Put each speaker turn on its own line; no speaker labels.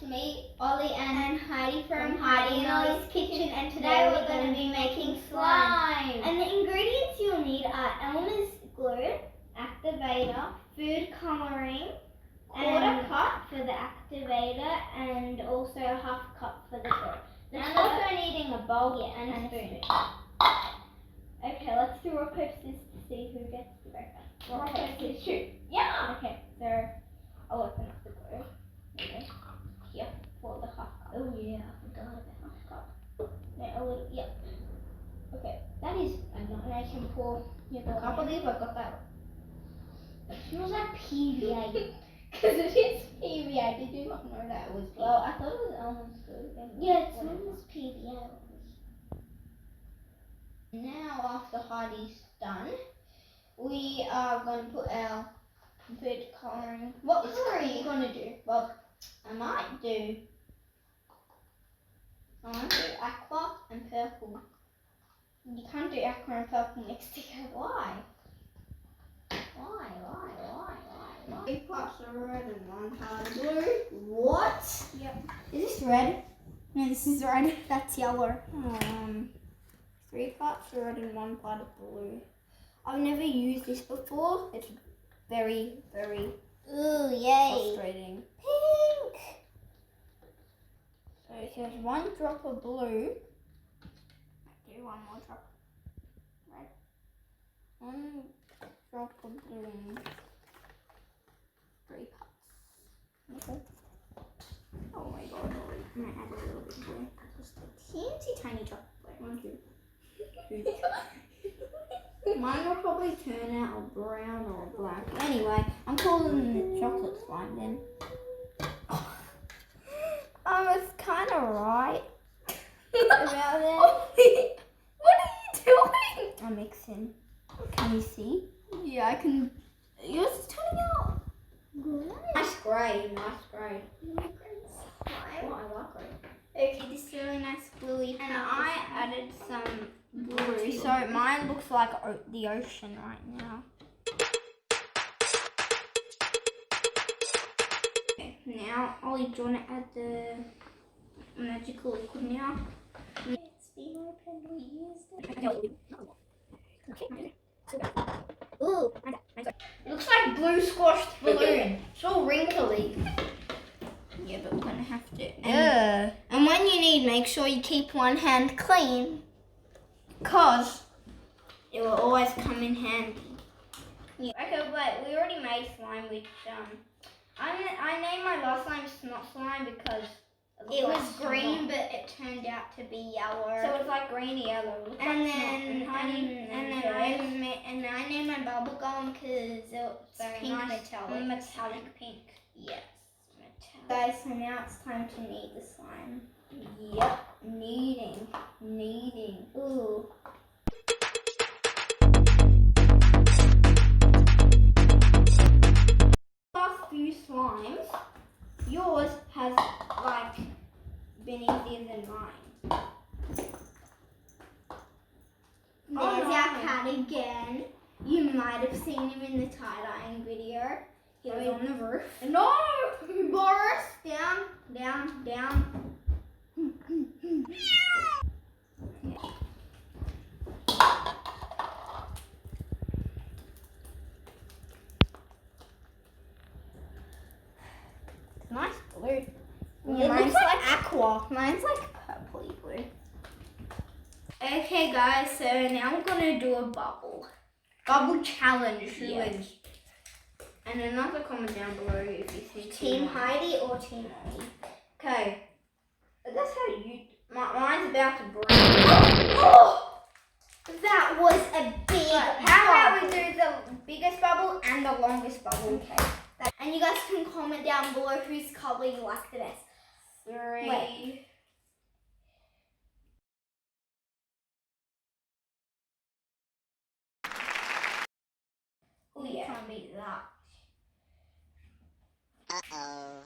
me, Ollie and Heidi from Heidi and Ollie's Kitchen, and today we're going to be making slime. And the ingredients you'll need are Elmer's glue, activator, food colouring, quarter cup for the activator, and also half cup for the glue. And also needing a bowl and a spoon. Okay, let's do rock, paper, scissors to see who gets the very first. Rock, paper, scissors, shoot. Yeah! Okay, so I'll open up the glue. Okay. Here, for the half cup. Oh yeah, I forgot about half cup. Yeah, a little, yeah. Okay, that is enough. And I can pour. I can't believe I got that. It smells like PVA. Because it is PVA. Did you not know that it was PVA? Well, I thought it was almond glue. Yeah, it smells PVA. Now, after Heidi's done, we are going to put our food colouring. What colour are you going to do? Well, I might do aqua and purple. You can't do aqua and purple mixed together. Why? Why? 3 parts of red and 1 part of blue. What? Yep. Is this red? No, this is red. That's yellow. 3 parts of red and 1 part of blue. I've never used this before. It's very, very frustrating. Pink! So it says 1 drop of blue. Do 1 more drop. Red. 1 drop of blue. 3 parts. Okay. Oh my god, I'm gonna add a little bit of blue. Just a teensy tiny drop of blue. 1, 2. Mine will probably turn out a brown or a black. Anyway, I'm calling the chocolate slime then. I was kind of right about that. What are you doing? I'm mixing. Can you see? Yeah, I can. Yours is turning out good. Nice grey. Slime. Oh, I like grey. Okay, this is really nice bluey. And I added some blue, so mine looks like the ocean right now. Okay, now Ollie, do you want to add the magical liquid now? It's been opened, we used it. Okay. Ooh, it looks like blue squashed balloon. It's all wrinkly. Yeah, but we're gonna have to. And when you need, make sure you keep one hand clean, cause it will always come in handy. Yeah. Okay, wait. We already made slime, which I named my last slime Snot Slime because it was green, but it turned out to be yellow. So it's like greeny yellow. And then I named my bubble gum because it's pink nice metallic pink. Yes. Guys, so now it's time to knead the slime. Yep, kneading. Ooh. Last few slimes, yours has like been easier than mine. There's our cat again. You might have seen him in the tie-dyeing video. He was on the roof. No! Boris! Down. Nice blue. Yeah, mine's like aqua. Mine's like purpley blue. Okay guys, so now we're gonna do a bubble challenge. Who wins? And another comment down below if you think Team Heidi or Team Ollie. Okay. That's how you. Mine's about to break. Oh! That was a big bubble. How about we do the biggest bubble and the longest bubble? Okay. And you guys can comment down below whose colour you like the best. 3. Wait. Oh, you can't beat that.
Uh-oh.